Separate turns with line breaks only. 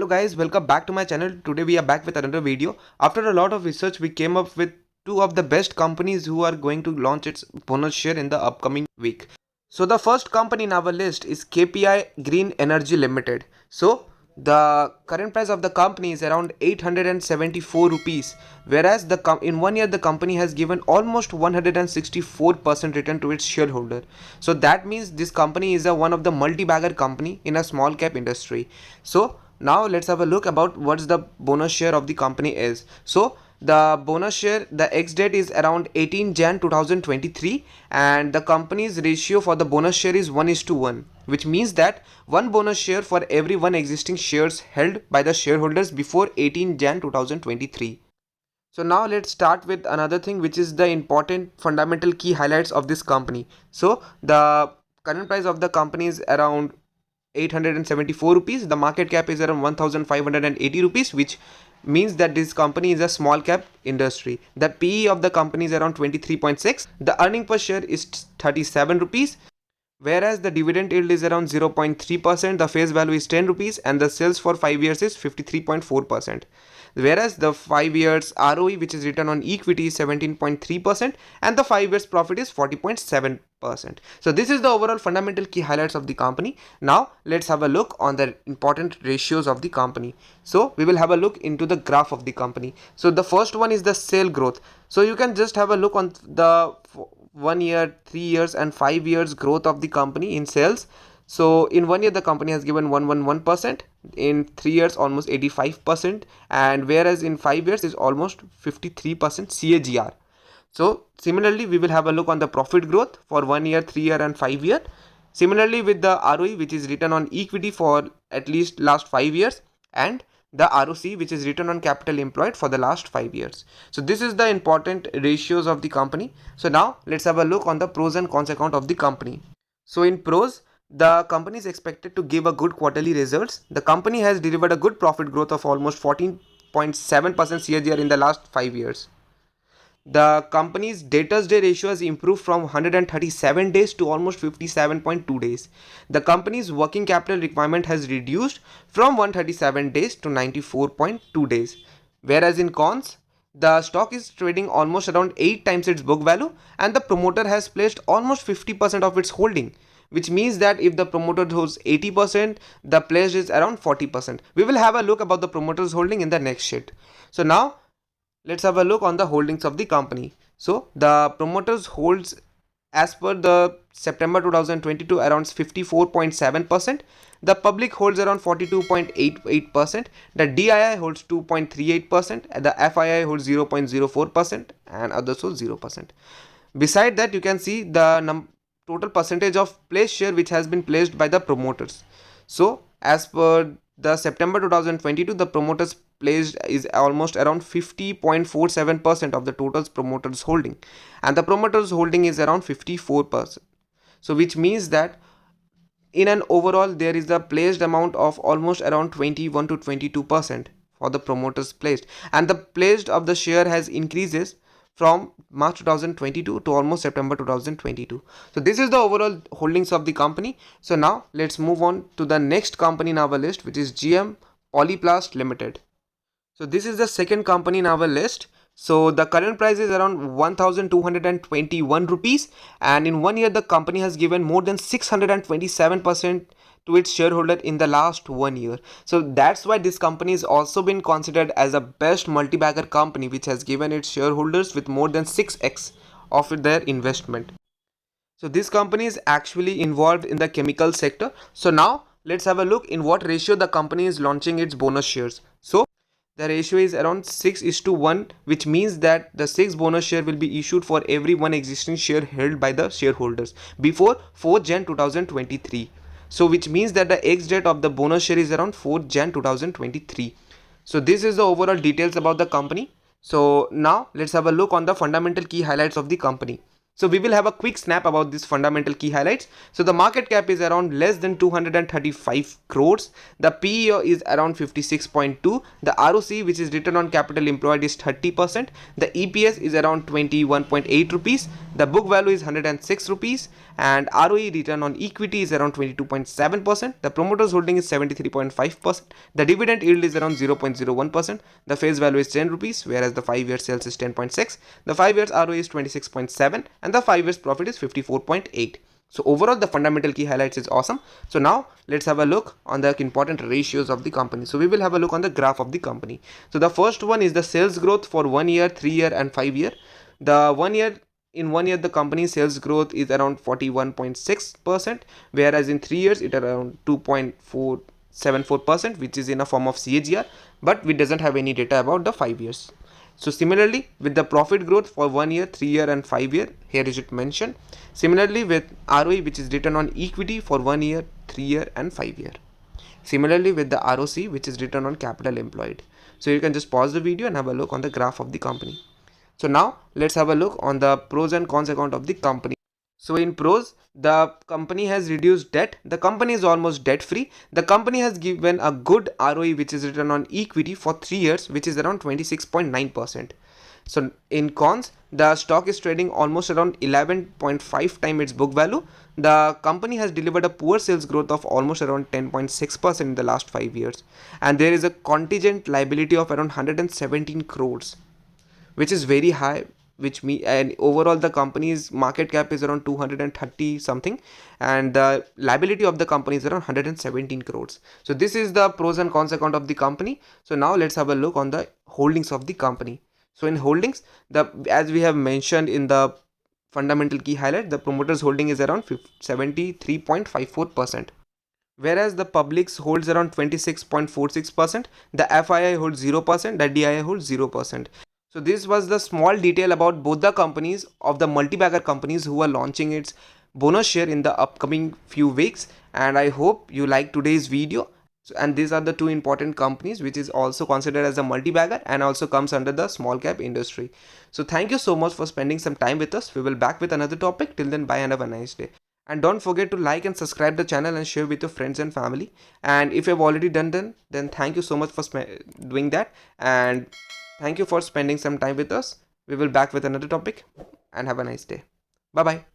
Hello guys, welcome back to my channel. Today we are back with another video. After a lot of research, we came up with two of the best companies who are going to launch its bonus share in the upcoming week. So the first company in our list is KPI Green Energy Limited. So the current price of the company is around 874 rupees, whereas in 1 year the company has given almost 164% return to its shareholder. So that means this company is one of the multi-bagger company in a small cap industry. So now let's have a look about what's the bonus share of the company is. So the bonus share, the ex date is around 18 Jan 2023, and the company's ratio for the bonus share is 1:1, which means that one bonus share for every one existing shares held by the shareholders before 18 Jan 2023. So now let's start with another thing, which is the important fundamental key highlights of this company. So the current price of the company is around 874 rupees. The market cap is around 1580 rupees, which means that this company is a small cap industry. The PE of the company is around 23.6. The earning per share is 37 rupees, whereas the dividend yield is around 0.3%. The face value is 10 rupees, and the sales for 5 years is 53.4%. Whereas the 5 years ROE, which is return on equity, is 17.3%, and the 5 years profit is 40.7%. So this is the overall fundamental key highlights of the company. Now let's have a look on the important ratios of the company. So we will have a look into the graph of the company. So the first one is the sale growth. So you can just have a look on the 1 year, 3 years and 5 years growth of the company in sales. So in 1 year the company has given 111%, in 3 years almost 85%, and whereas in 5 years is almost 53% CAGR. So similarly we will have a look on the profit growth for 1 year, 3 year and 5 year. Similarly with the ROE, which is return on equity for at least last 5 years, and the ROC, which is return on capital employed for the last 5 years. So this is the important ratios of the company. So now let's have a look on the pros and cons account of the company. So in pros, the company is expected to give a good quarterly results. The company has delivered a good profit growth of almost 14.7% CAGR in the last 5 years. The company's debtors day ratio has improved from 137 days to almost 57.2 days. The company's working capital requirement has reduced from 137 days to 94.2 days. Whereas in cons, the stock is trading almost around 8 times its book value, and the promoter has placed almost 50% of its holding, which means that if the promoter holds 80%, the pledge is around 40%. We will have a look about the promoter's holding in the next sheet. So now let's have a look on the holdings of the company. So the promoters holds, as per the September 2022, around 54.7%. The public holds around 42.88%. The DII holds 2.38%. The FII holds 0.04%, and others hold 0%. Beside that, you can see the total percentage of placed share which has been placed by the promoters. So as per the September 2022, the promoters placed is almost around 50.47% of the total promoters holding, and the promoters holding is around 54%. So which means that in an overall there is a placed amount of almost around 21 to 22% for the promoters placed, and the placed of the share has increases from March 2022 to almost September 2022. So this is the overall holdings of the company. So now let's move on to the next company in our list, which is GM Polyplast Limited. So this is the second company in our list. So the current price is around 1221 rupees, and in 1 year the company has given more than 627% to its shareholder in the last 1 year. So that's why this company is also been considered as a best multi-bagger company, which has given its shareholders with more than 6x of their investment. So this company is actually involved in the chemical sector. So now let's have a look in what ratio the company is launching its bonus shares. So the ratio is around 6:1, which means that the 6 bonus share will be issued for every one existing share held by the shareholders before 4 Jan 2023. So which means that the ex date of the bonus share is around 4 Jan 2023. So this is the overall details about the company. So now let's have a look on the fundamental key highlights of the company. So we will have a quick snap about these fundamental key highlights. So the market cap is around less than 235 crores. The PE is around 56.2. The ROC, which is return on capital employed, is 30%. The EPS is around 21.8 rupees. The book value is 106 rupees. And ROE, return on equity, is around 22.7%. The promoters holding is 73.5%. The dividend yield is around 0.01%. The face value is 10 rupees, whereas the 5-year sales is 10.6. The 5 years ROE is 26.7, and the 5 years profit is 54.8. So overall, the fundamental key highlights is awesome. So now let's have a look on the important ratios of the company. So we will have a look on the graph of the company. So the first one is the sales growth for 1 year, 3 year and 5 year. The 1 year, in 1 year the company's sales growth is around 41.6%, whereas in 3 years it around 2.474%, which is in a form of CAGR, but we doesn't have any data about the 5 years. So similarly with the profit growth for 1 year, 3 year and 5 year, here is it mentioned. Similarly with ROE, which is return on equity for 1 year, 3 year and 5 year. Similarly with the ROC, which is return on capital employed. So you can just pause the video and have a look on the graph of the company. So now let's have a look on the pros and cons account of the company. So in pros, the company has reduced debt. The company is almost debt free. The company has given a good ROE, which is return on equity for 3 years, which is around 26.9%. So in cons, the stock is trading almost around 11.5 times its book value. The company has delivered a poor sales growth of almost around 10.6% in the last 5 years. And there is a contingent liability of around 117 crores, which is very high, and overall the company's market cap is around 230 something, and the liability of the company is around 117 crores. So this is the pros and cons account of the company. So now let's have a look on the holdings of the company. So in holdings, as we have mentioned in the fundamental key highlight, the promoters holding is around 73.54%. Whereas the publics holds around 26.46%, the FII holds 0%, the DII holds 0%. So this was the small detail about both the companies of the multi-bagger companies who are launching its bonus share in the upcoming few weeks. And I hope you like today's video. And these are the two important companies which is also considered as a multi-bagger and also comes under the small cap industry. So thank you so much for spending some time with us. We will back with another topic. Till then, bye and have a nice day. And don't forget to like and subscribe the channel and share with your friends and family. And if you have already done then thank you so much for doing that. And thank you for spending some time with us. We will back with another topic and have a nice day. Bye bye.